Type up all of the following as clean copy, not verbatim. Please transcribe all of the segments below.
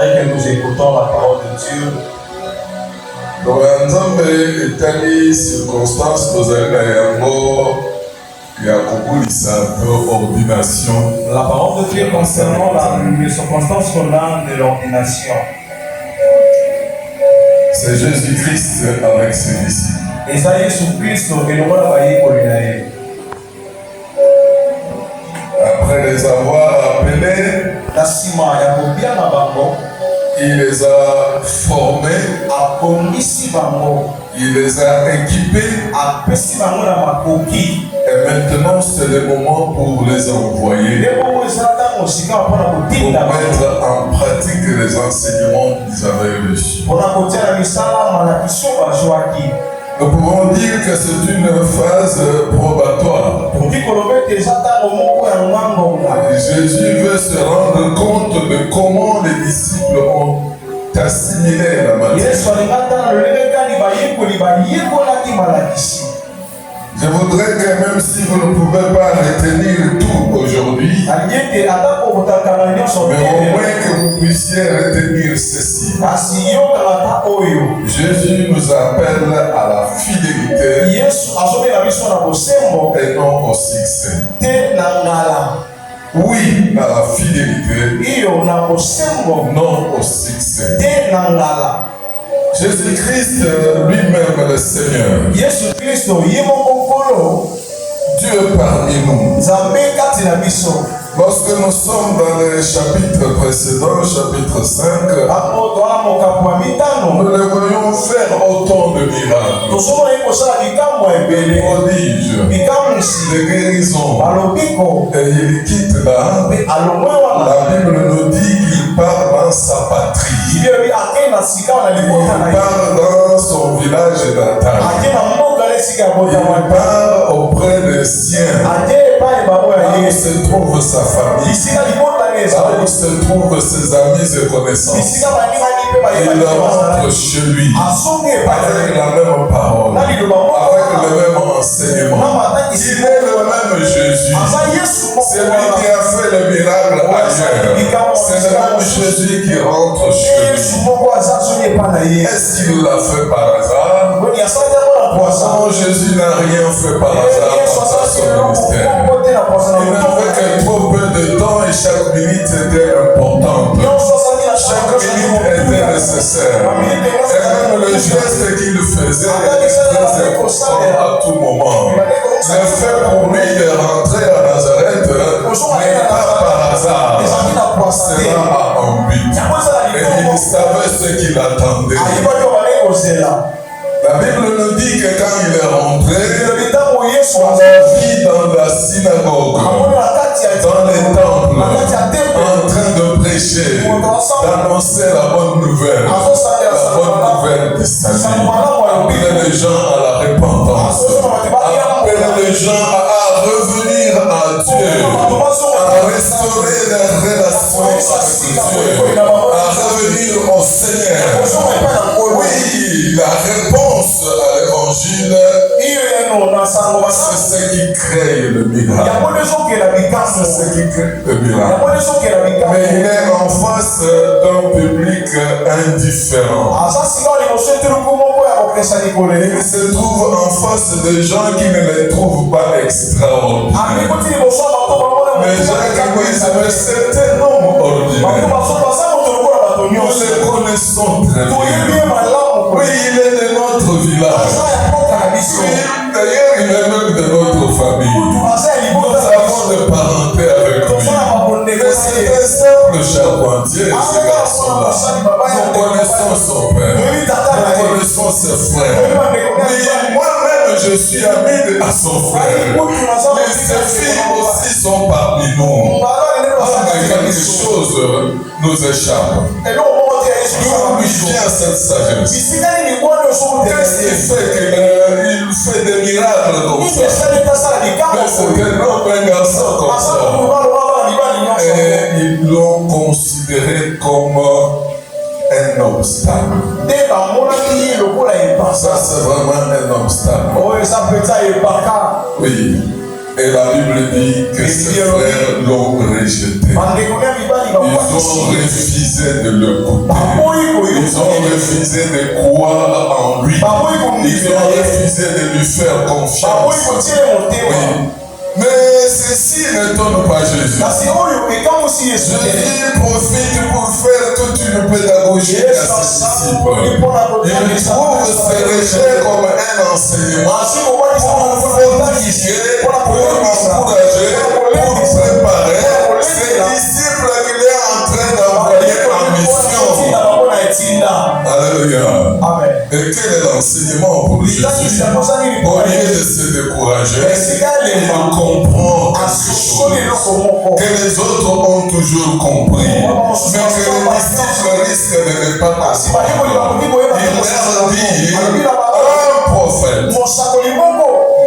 j'aimerais que nous écoutons la parole de Dieu. Donc, Nzambe etali circonstance tozali na yango ya kokulisa ordination. La parole de Dieu concernant les circonstances qu'on a de l'ordination. C'est Jésus-Christ avec ses disciples. Eza Yesu Kristo elongola bayekoli na ye. Après les avoir appelés, Na nsima ya kobianga bango, il les a formés, abongisi bango, il les a équipés. apesi bango na makoki. Et maintenant, c'est le moment pour les envoyer, Nde bongo eza ntango sika mpona pour kotinda bango, mettre en pratique les enseignements qu'ils avaient reçus. mpona kotia na misala malakisio bazwaki. Nous pouvons dire que c'est une phase probatoire. Tokoki koloba ete eza ntango moko ya ngangonga. Jésus veut se rendre compte de comment les disciples ont assimilé la matière. Yesu alinga tala lolenge kani bayekoli bayekolaki malakisi. Je voudrais que même si vous ne pouvez pas retenir tout aujourd'hui, Alingi ete atako kotakana nyonso mais au te, moins que vous puissiez retenir ceci. kasi yokaka ta oyo. Jésus nous appelle à la fidélité Yesu azobela biso na bosembo et non au succès. te na ngala. Oui, à la fidélité, Iyo na bosembo non au succès. te na ngala. Jésus-Christ lui-même, le Seigneur, Yesu Kristo ye moko nkolo, Dieu parmi nous. Nzambe kati na biso. Lorsque nous sommes dans le chapitre précédent, chapitre 5, Apo toala mokambo ya mitano, nous le voyons faire autant de miracles, tozomona ye kosala bikambo ebele, prodiges, bikamwisi, de guérison. balobiko, Et il quitte là. mpe alongwe wana. La Bible nous dit qu'il part dans sa patrie. Bibi ake na sika na Il libota na ye. part dans son village natal. Ake na mboka na sika ya Il botama. part auprès des siens. Ake epai bango ya Là où ye. se trouve sa famille. Bisika libota na Là ezali. où se trouvent ses amis et connaissances. Bisika balingani mpe Il bayebaki rentre bazala. chez lui Asongi epai na avec ye. la même parole, Na liloba moko avec wana. le même Na enseignement. matakisi Il est le même Jésus. aza Yesu moko C'est lui wana. qui a fait le miracle ailleurs. C'est le même Jésus qui rentre chez Yesu lui. moko aza asongi epai na ye. Est-ce qu'il l'a fait par hasard? Boni asali yango na poasa. Non, Jésus n'a rien fait par hasard Yesu dans asalaki son eloko ministère. moko te na poasa na Il motoko n'avait na que ye. trop peu de temps et chaque minute était importante. Nyonso asali na Chaque minute était nécessaire. Et même le geste qu'il faisait était très important à tout moment. Le fait pour lui de rentrer à Nazareth n'est pas par hasard. Cela a un but. Et il savait ce qu'il attendait. La Bible nous dit que quand il est rentré, on l'a vu dans la synagogue, dans les temples, en train de prêcher, d'annoncer la bonne nouvelle du salut. Appeler les gens à la repentance, appeler les gens à revenir à Dieu, à restaurer les relations avec Dieu, à revenir au Seigneur. Oui, la réponse à l'évangile, c'est ce qui crée le miracle. C'est ce qui crée le miracle. Mais il est en face d'un public indifférent. Il se trouve en face de gens qui ne les trouvent pas extraordinaires. Les gens qui disent, mais c'est un homme ordinaire. Nous les connaissons très bien. Oui, il est de notre village. Oui, d'ailleurs, il est même de notre famille. Nous avons de parenté avec lui. Mais c'est un simple charpentier, ce garçon-là. Nous connaissons son père. Nous connaissons ses frères. Mais moi-même, je suis ami à son frère. Mais ses filles aussi sont parmi nous. Mais quelque chose nous échappe. D'où lui vient cette sagesse? Qu'est-ce qui fait qu'il fait des miracles comme ça? Mais c'est un homme, un garçon comme ça. Et ils l'ont considéré comme un obstacle. Ça, c'est vraiment un obstacle. Oui. Et la Bible dit que ses frères l'ont rejeté. Ils ont refusé de le goûter. Ils ont refusé de croire en lui. Ils ont refusé de lui faire confiance. Oui. Mais ceci n'étonne pas Jésus. Jésus profite pour faire toute une pédagogie à ses disciples. Il trouve ce rejet comme un enseignement pour fortifier, pour encourager, pour préparer ses disciples qu'il est en train d'envoyer en mission. Alléluia. Amen. Et quel est l'enseignement pour Jésus? Au lieu de se décourager, il comprend que les autres ont toujours compris, mais que les disciples risquent de ne pas comprendre. Il leur dit, un prophète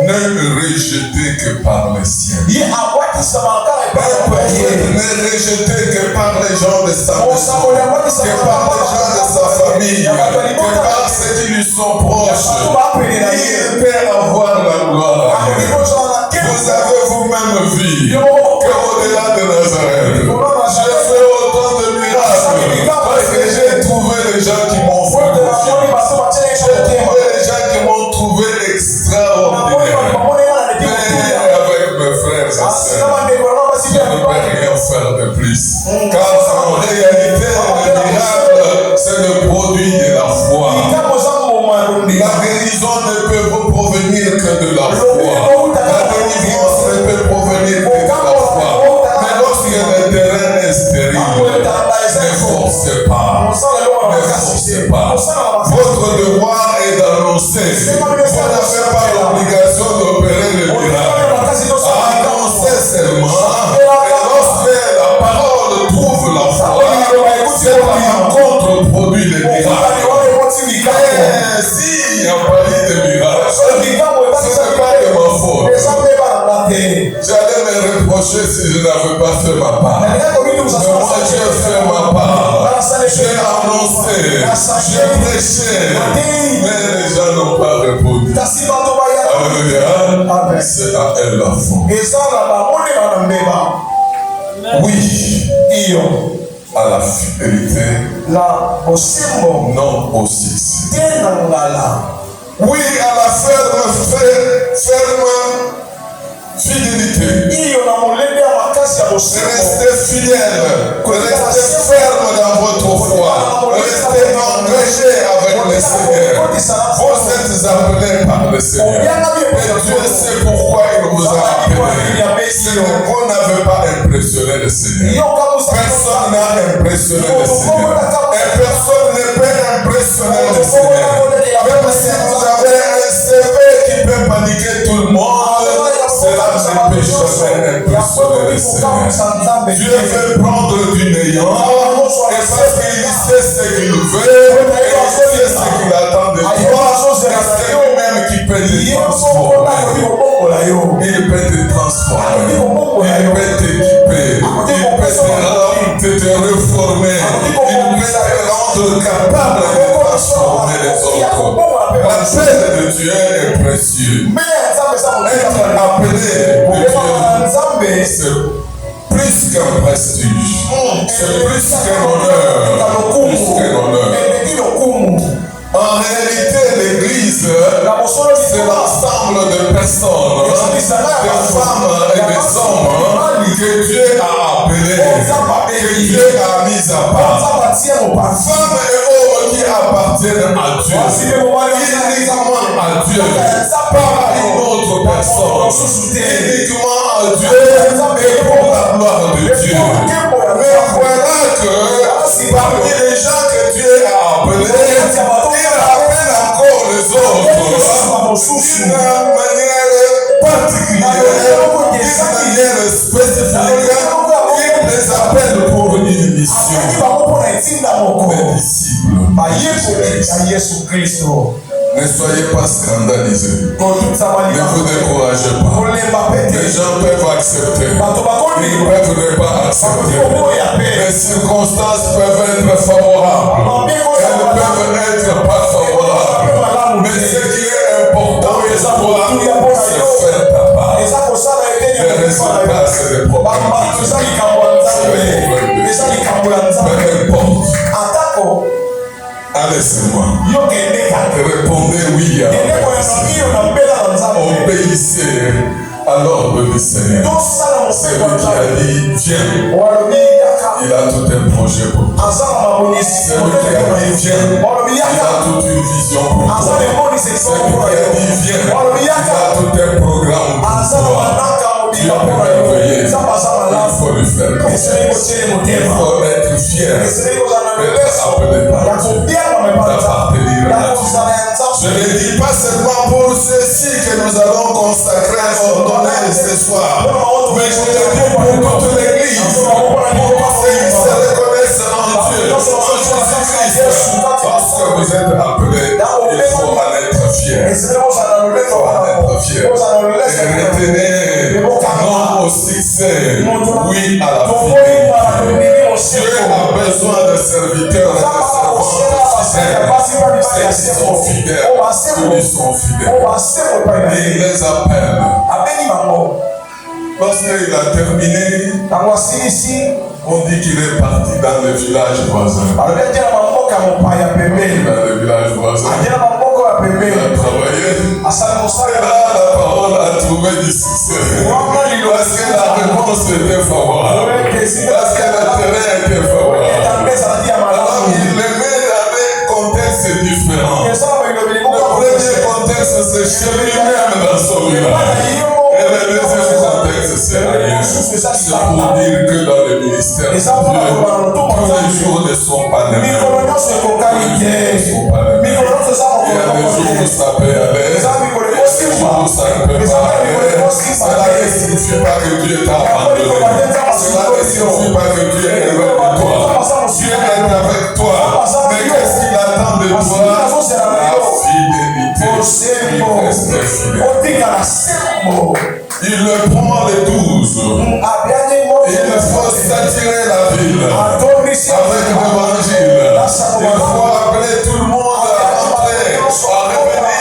ne rejeté que par les siens. Un prophète ne rejeté que par les gens de sa maison, que par les gens de sa famille, que par ceux qui lui sont proches. Il peut avoir la gloire. Vous avez vous-même vu qu'au-delà de Nazareth, j'ai fait autant de miracles parce que j'ai trouvé les gens qui m'ont fait confiance. J'ai trouvé les gens qui m'ont trouvé extraordinaire. Mais avec mes frères et sœurs, je ne peux rien faire de plus. Car en réalité, le miracle, c'est le produit de la foi. La guérison ne peut provenir que de la foi. La délivrance ne peut provenir que de la foi. Mais lorsque le terrain est stérile, ne forcez pas. Ne forcez pas. Votre devoir est d'annoncer. Vous n'avez pas l'obligation d'opérer le miracle. Annoncez seulement. Et lorsque la parole trouve la foi, cette rencontre produit le miracle. Et s'il n'y a pas eu de miracle, ce n'est pas de ma faute. J'allais me reprocher si je n'avais pas fait ma part. Mais moi, j'ai fait ma part. J'ai annoncé, j'ai prêché, mais les gens n'ont pas répondu. Alléluia. C'est à elle la faute. Oui, à la fidélité, non au succès. Oui, à la ferme fidélité. Restez fidèle, restez ferme dans votre foi, restez engagé avec le Seigneur. Vous êtes appelés par le Seigneur. Et Dieu sait pourquoi il vous a appelé. Vous n'avez pas impressionné le Seigneur. Personne n'a impressionné le Seigneur. Et personne ne peut impressionner le Seigneur. Même si vous avez un CV qui peut paniquer tout le monde, cela ne peut jamais impressionner le Seigneur. Dieu veut prendre du néant, et parce qu'il sait ce qu'il veut, et il sait ce qu'il attend de toi, c'est lui-même qui peut te transformer. Il peut te transformer, il peut t'équiper, il peut te reformer, il peut te rendre capable de transformer les autres. L'appel de Dieu est précieux. Être appelé de Dieu, c'est plus qu'un prestige, c'est plus qu'un honneur, En réalité, l'Église, c'est l'ensemble de personnes, de femmes et des hommes que Dieu a appelés, que Dieu a mis à part. Femmes et hommes qui appartiennent à Dieu, uniquement à Dieu, pas à une autre personne, uniquement à Dieu et pour la gloire de Dieu. Mais voilà que parmi les gens que Dieu a appelés, il appelle encore les autres d'une manière particulière, d'une manière spécifique. Il les appelle pour une mission. Les disciples. Ne soyez pas scandalisés. Ne vous découragez pas. Les gens peuvent accepter. Ils peuvent ne pas accepter. Les circonstances peuvent être favorables. Elles peuvent être pas favorables. Mais ce qui est important pour toi, c'est faire ta part. des problèmes. Peu importe. Laissez-moi. Répondez oui à obéissez à l'ordre du Seigneur. Celui qui a dit viens, il a tout un projet pour toi. Celui qui a dit viens, il a toute une vision pour toi. Celui qui a dit viens, il a tout un programme pour toi. Dieu peut merveiller. Il faut lui faire confiance. Il faut être fier de l'appeler par Dieu, d'appartenir à Dieu. Je ne dis pas seulement pour ceux-ci que nous allons consacrer, ordonner ce soir, mais je le dis pour toute l'Église, pour ceux qui se reconnaissent en Dieu, en Jésus-Christ. Parce que vous êtes appelés, il faut en être fier. Il faut en être fier. Et retenez non au succès, oui à la fidélité. Dieu a besoin de serviteurs et de servants fidèles. Ceux qui sont fidèles, ceux qui sont fidèles. Et il les appelle. Lorsqu'il a terminé, on dit qu'il est parti dans le village voisin. Dans le village voisin. Il a travaillé. Et là, la parole a trouvé du succès. Parce que la réponse était favorable. Parce que le terrain était favorable. Alors, il le met dans des contextes différents. Le premier contexte, c'est chez lui-même dans son village. Et le deuxième contexte, c'est ailleurs. C'est pour dire que dans le ministère de Dieu, tous les jours ne sont pas les mêmes. Il y a des jours où ça peut aller, des jours où ça ne peut pas aller. Cela ne signifie pas que Dieu t'a abandonné. Cela ne signifie pas que Dieu est loin de toi. Dieu est avec toi. Mais qu'est-ce qu'il attend de toi? La fidélité. Il reste fidèle. Il le prend les 12. Il faut s'attirer la ville avec l'évangile. Il faut appeler tout le monde à rentrer, à revenir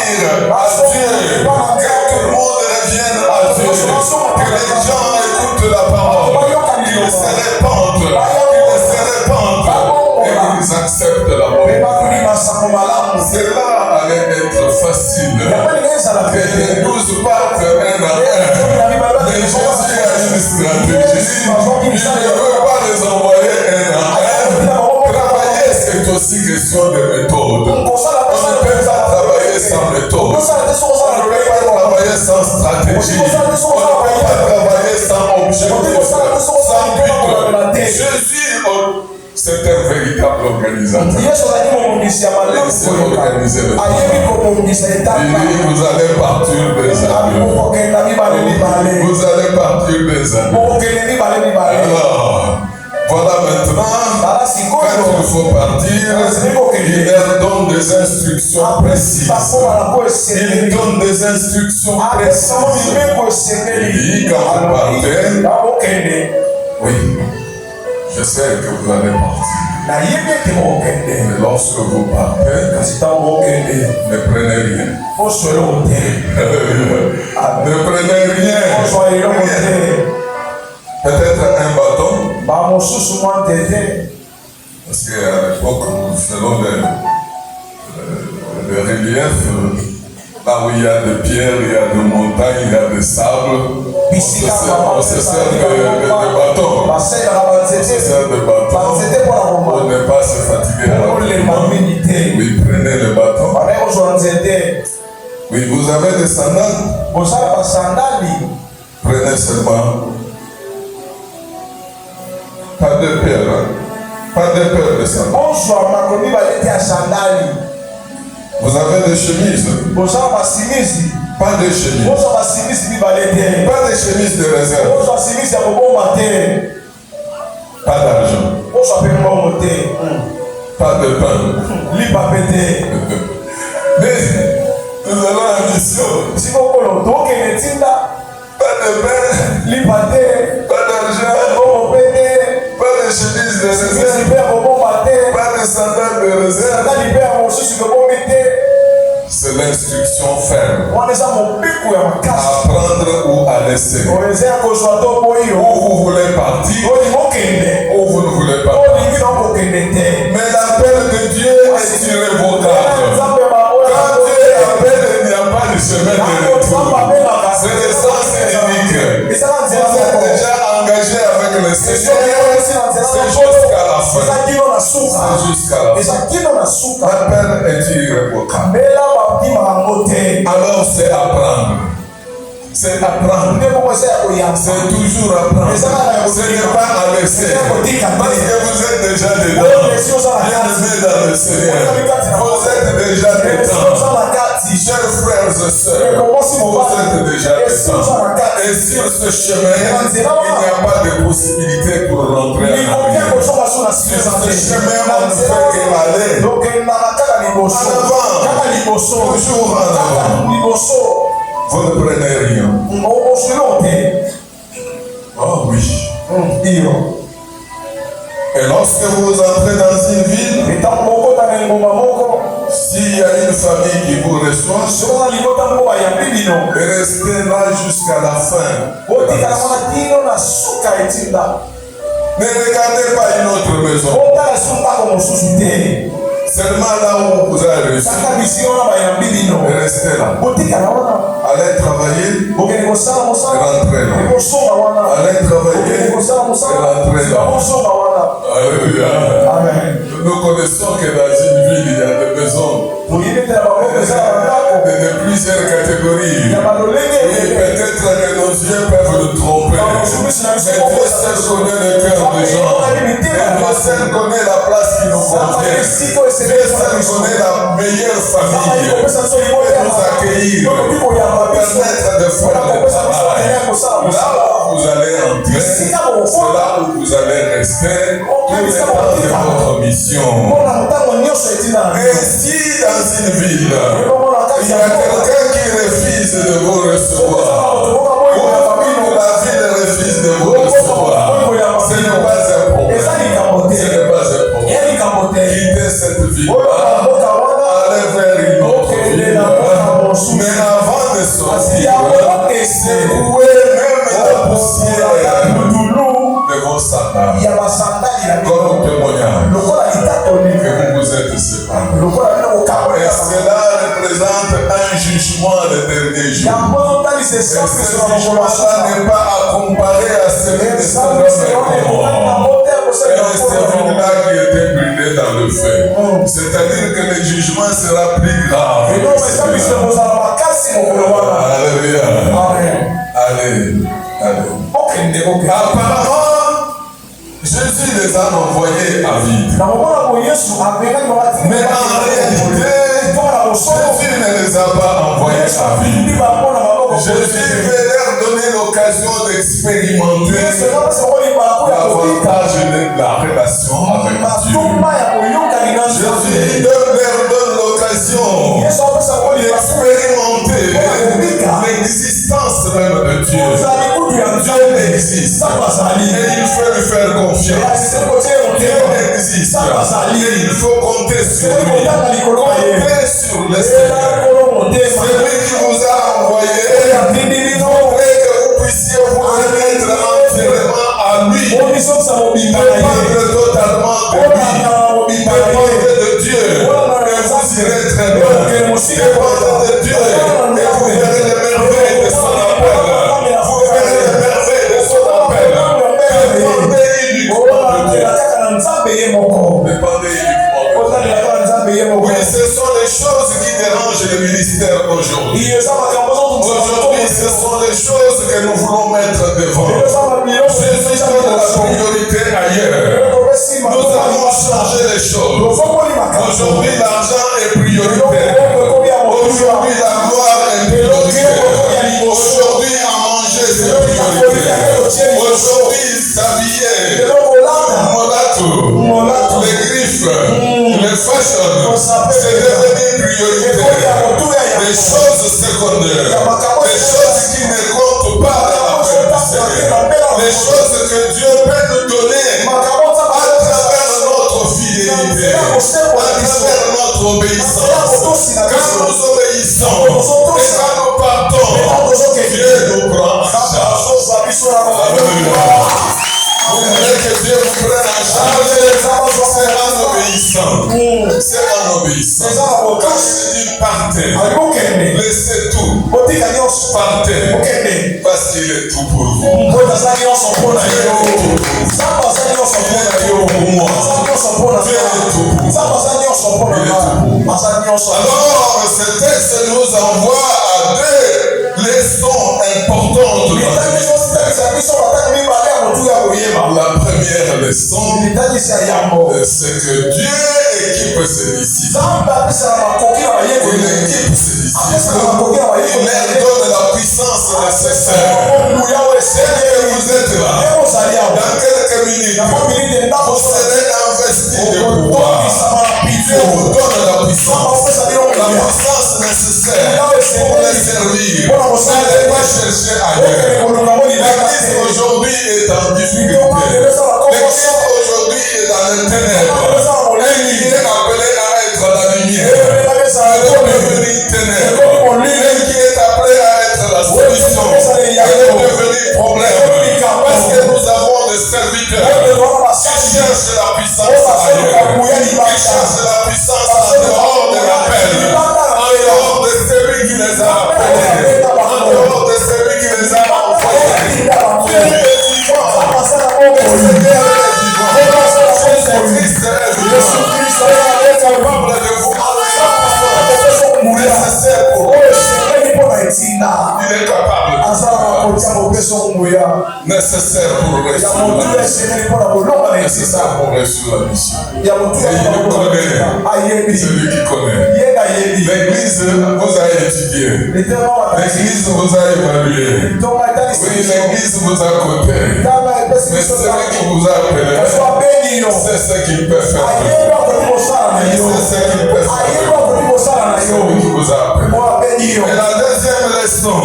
à Dieu. Que tout le monde revienne à Dieu. Que les gens écoutent la parole. Qu'ils se répandent. Et qu'ils acceptent la parole. Cela allait être facile. Que les 12 partent un à un. Mais Jésus a une stratégie. Il ne veut pas les envoyer un à un. Travailler, c'est aussi question de méthode. On ne peut pas travailler sans méthode. On ne peut pas travailler sans stratégie. On ne peut pas travailler sans objectif, sans but. Jésus, c'est un véritable organisateur. Il s'est organisé le temps. Il dit, vous allez partir des années. Vous allez partir des années. Alors, voilà maintenant, quand il faut partir, il leur donne des instructions précises. Il donne des instructions précises. Il dit, quand vous partez, oui, je sais que vous allez partir. Mais lorsque vous partez, ne prenez rien. Ne prenez rien. Peut-être un bâton. Parce qu'à l'époque, selon le relief, là où il y a des pierres, il y a des montagnes, il y a des sables, on se sert de bâton. On se sert de bâton pour ne pas se fatiguer. Oui, prenez le bâton. Oui, vous avez des sandales. Prenez seulement pas de paires, hein? Pas de paires de sandales. Vous avez des chemises. Pas de chemise. Pas de chemise de réserve. Pas d'argent. Pas de pain. Mais nous allons à la mission. Pas de pain. Pas d'argent. Pas de chemise de réserve. Pas de sandales de réserve. C'est l'instruction position ferme. À prendre ou à laisser. Ou vous voulez partir, ou vous ne voulez pas partir. Mais l'appel de Dieu est irrévocable. Quand Dieu appelle, il n'y a pas de chemin de retour. C'est le sens unique. Vous êtes déjà engagé avec le Seigneur. C'est jusqu'à la fin. C'est jusqu'à la fin. L'appel est irrévocable. Alors c'est apprendre. C'est apprendre. C'est toujours apprendre. Ce n'est pas à laisser. Parce que vous êtes déjà dedans. Bien-aimés dans le Seigneur. Vous êtes déjà dedans. Chers frères et sœurs, vous êtes déjà dedans. Et sur ce chemin, il n'y a pas de possibilité pour rentrer en arrière. Sur ce chemin, on ne fait qu'aller. En avant. Toujours en avant. Vous ne prenez rien. Oh oui. Et lorsque vous entrez dans une ville, s'il y a une famille qui vous reçoit, restez là jusqu'à la fin. Ne regardez pas une autre maison. Seulement là où vous avez reçu, restez là. Allez travailler, rentrez là. Allez travailler, rentrez là. Alléluia. Nous connaissons que dans une ville, il y a des maisons de plusieurs catégories. Et peut-être que nos yeux peuvent nous tromper. Mais Dieu seul connaît le cœur des gens. Et Dieu seul connaît la place qui nous convient. Dieu seul connaît la meilleure famille pour nous accueillir, pour permettre de faire le travail. Là où vous allez entrer, c'est là où vous allez rester tout le temps de votre mission. Et si dans une ville, il y a quelqu'un qui refuse de vous recevoir, ou la ville refuse de vous recevoir, ce n'est pas un problème. Ce n'est pas un problème. Quittez cette ville-là, allez vers une autre ville. Mais avant de sortir, secouez même la poussière de vos sandales. Comme témoignage que vous vous êtes séparés. Et cela représente un jugement le dernier jour. Et ce jugement-là n'est pas à comparer à celui de Sodome et Gomorrhe. Et cette ville-là qui était brûlée dans le feu. C'est-à-dire que le jugement sera plus grave. Alléluia. Allez. Apparemment, Jésus les a envoyés à vide. Mais en réalité, Jésus ne les a pas envoyés à vide. Jésus veut leur donner l'occasion d'expérimenter davantage de la relation avec Dieu. Jésus leur donne l'occasion d'expérimenter l'existence même de Dieu. Dieu existe. Et il faut lui faire confiance. Dieu existe. Et il faut compter sur lui. Compter sur le Seigneur. C'est lui qui vous a envoyé. Il faudrait que vous puissiez vous remettre entièrement à lui. Dépendre totalement de lui. Dépendre de Dieu. Et vous irez très bien. Dépendre de Dieu. Et vous verrez les merveilles de son appel. Vous verrez les merveilles de son appel. Dépendez uniquement de Dieu. Dépendez uniquement de Dieu. Oui, ce sont les choses qui dérangent le ministère aujourd'hui. Aujourd'hui, ce sont les choses que nous voulons mettre devant. Jésus donne la priorité ailleurs. Nous avons changé les choses. Aujourd'hui, l'argent est prioritaire. Aujourd'hui, la gloire est prioritaire. Aujourd'hui, à manger, c'est prioritaire. Aujourd'hui, s'habiller, les griffes, les fashion, c'est devenu prioritaire. Les choses secondaires, les choses qui ne comptent pas dans la paix du Seigneur, les choses que Dieu peut nous donner à travers notre fidélité. fidélité, à travers notre obéissance. Quand nous obéissons et quand nous partons, Dieu nous prend en charge. Vous voulez que Dieu vous prenne en charge, c'est en obéissant. C'est en obéissant. Quand je dis partez, laissez tout. Partez, parce qu'il est tout pour vous. Dieu est tout pour moi. Dieu est tout pour moi. Alors, ce texte nous envoie à deux leçons importantes. La première leçon, c'est que Dieu équipe ses disciples. Il équipe ses disciples. Il leur donne la puissance nécessaire. Et vous êtes là. Dans quelques minutes, vous serez investis de pouvoir. Dieu vous donne la puissance nécessaire pour les servir. N'allez pas chercher ailleurs. L'Église aujourd'hui est en difficulté. L'Église aujourd'hui est dans les ténèbres. Elle est appelée à être la lumière. Elle est devenue ténèbres. Elle qui est appelée à être la solution. Elle est devenue problème. Parce que nous avons des serviteurs qui cherchent la puissance ailleurs. Qui cherchent la puissance en dehors de l'appel. En dehors de celui qui les a appelés. En dehors de celui qui les a envoyés. Dieu est vivant. Le Seigneur est vivant. Jésus-Christ est vivant. Il est capable de vous envoyer nécessaire pour vous. Il est capable nécessaire pour réussir la mission. Et il connaît, celui qui connaît. L'Église vous a étudié. L'Église vous a évalué. Oui, l'Église vous a coté. Mais celui qui vous a appelé, c'est ce qu'il peut faire. C'est ce qu'il peut faire. Celui qui vous a appelé. Et la deuxième leçon,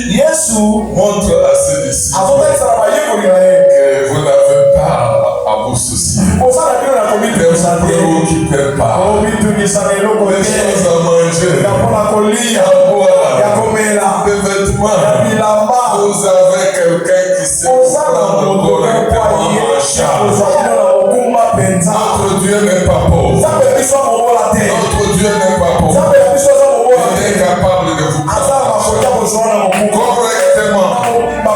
Jésus montre à ses disciples que vous n'avez pas à vous soucier. Que vous préoccupez pas. Les choses à manger, à boire, des vêtements. Vous avez quelqu'un qui sait vous prendre correctement en charge. Notre Dieu n'est pas pauvre. Notre Dieu n'est pas pauvre. Il est capable de vous prendre correctement.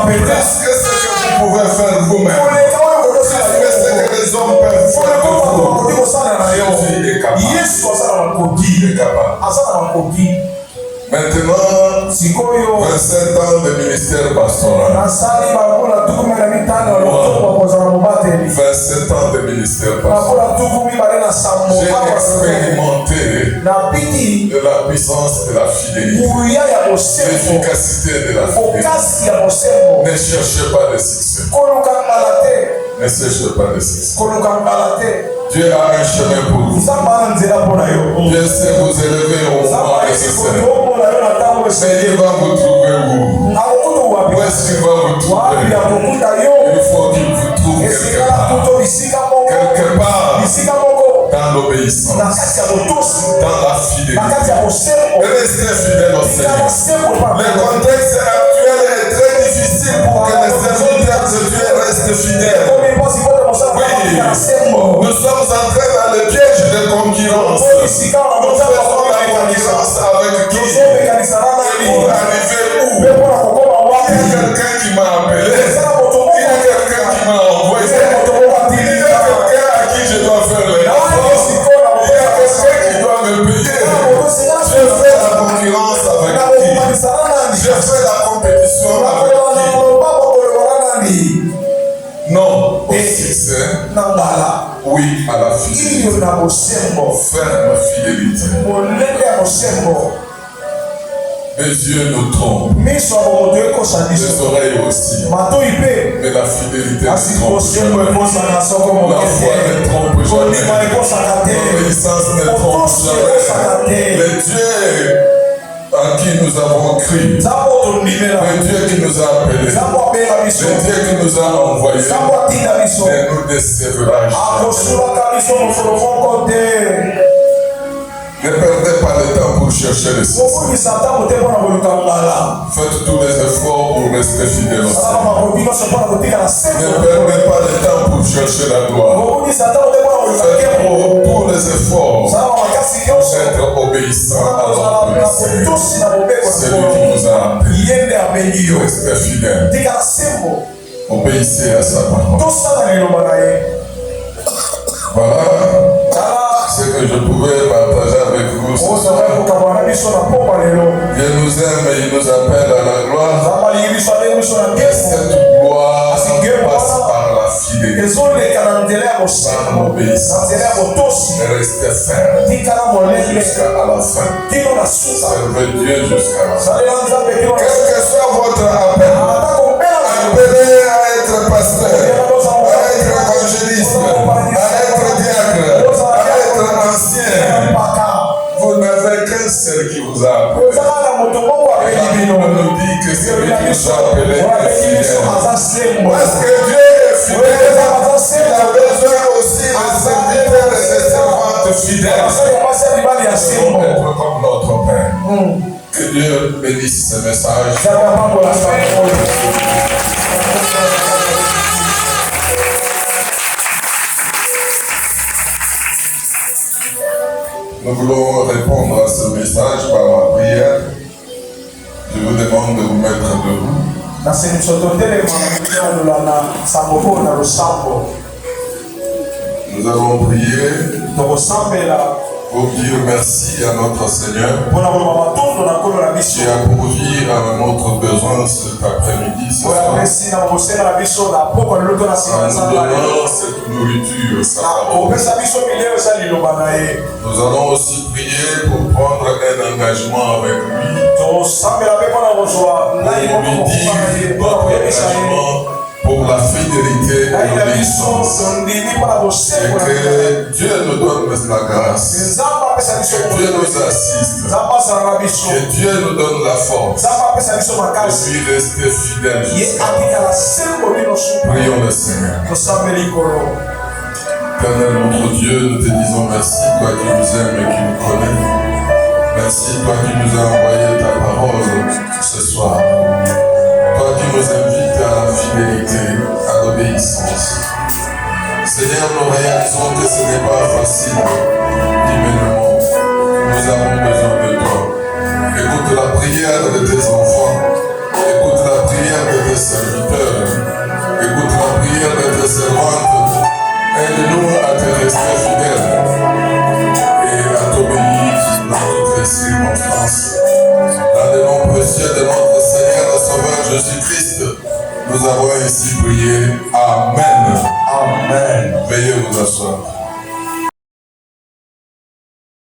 Plus que ce que vous pouvez faire vous-même. Plus que ce que les hommes peuvent faire pour vous. Jésus est capable. Il est capable. Maintenant, 27 ans de ministère pastoral. 27 ans de ministère pastoral. J'ai expérimenté de la puissance de la fidélité. L'efficacité de la fidélité. Ne cherchez pas de succès. Ne cherchez pas de succès. Dieu a un chemin pour vous. Dieu sait vous élever au moment nécessaire. Mais il va vous trouver où? Où est-ce qu'il va vous trouver? Il faut qu'il vous trouve quelque part. Dans l'obéissance. Dans la fidélité. Restez fidèles au Seigneur. Le contexte actuel est très difficile pour que les serviteurs de Dieu restent fidèles. Oui, nous sommes entrés dans le piège de concurrence. Nous faisons la concurrence avec qui? Et pour arriver où? Il y a quelqu'un qui m'a appelé. Il y a quelqu'un qui m'a envoyé. Il y a quelqu'un à qui je dois faire le rapport. Il y a quelqu'un qui doit me payer. Je fais la concurrence avec qui? Je fais la compétition avec qui? Non au succès. Oui à la fidélité. Ferme fidélité. Les yeux nous trompent. Les oreilles aussi. Mais la fidélité ne trompe jamais. La foi ne trompe jamais. L'obéissance ne trompe jamais. Le Dieu en qui nous avons cru, le Dieu qui nous a appelés, le Dieu qui nous a envoyés, ne nous décevra jamais. Ne perdez pas le temps pour chercher le Seigneur. Faites tous les efforts pour rester fidèle au Seigneur. Ne perdez pas le temps pour chercher la gloire. Faites tous les efforts pour être obéissant à l'ordre du Seigneur. C'est lui qui nous a appelés. Restez fidèle. Obéissez à sa parole. Voilà ce que je pouvais partager avec vous. Dieu nous aime et il nous appelle à la gloire. Et cette gloire passe par la fidélité, par l'obéissance. Restez ferme jusqu'à la fin. Servez Dieu jusqu'à la fin. Quel que soit votre appel, appelez à être pasteur, à être évangéliste, à être diacre, ancien, vous n'avez qu'un seul qui vous a appelé. Et la Bible nous dit que celui qui nous a appelé est fidèle. Parce que Dieu est fidèle, il a besoin aussi de serviteurs et de servantes fidèles. Nous devons être comme notre Père. Que Dieu bénisse ce message. Nous voulons répondre à ce message par la prière. Je vous demande de vous mettre debout. Nous allons prier pour dire merci à notre Seigneur qui a pourvu à notre besoin cet après-midi, ce soir. En nous donnant cette nourriture sacrée. Nous allons aussi prier pour prendre un engagement avec lui. Pour lui dire notre engagement pour la fidélité et l'obéissance. Et que Dieu nous donne la grâce. Que Dieu nous assiste. Que Dieu nous donne la force. Et puis rester fidèle jusqu'à la fin. Prions le Seigneur. Éternel notre Dieu, nous te disons merci, toi qui nous aimes et qui nous connais. Merci, toi qui nous as envoyé ta parole ce soir. Toi qui nous invites à la fidélité, à l'obéissance. Seigneur, nous réalisons que ce n'est pas facile, humainement. Nous avons besoin de toi. Écoute la prière de tes enfants. Écoute la prière de tes serviteurs. Écoute la prière de tes servantes. Aide-nous à te rester fidèles et à t'obéir dans toutes les circonstances. Dans le nom précieux de notre Seigneur et Sauveur Jésus-Christ, nous avons ainsi prié. Amen. Amen. Veuillez vous asseoir.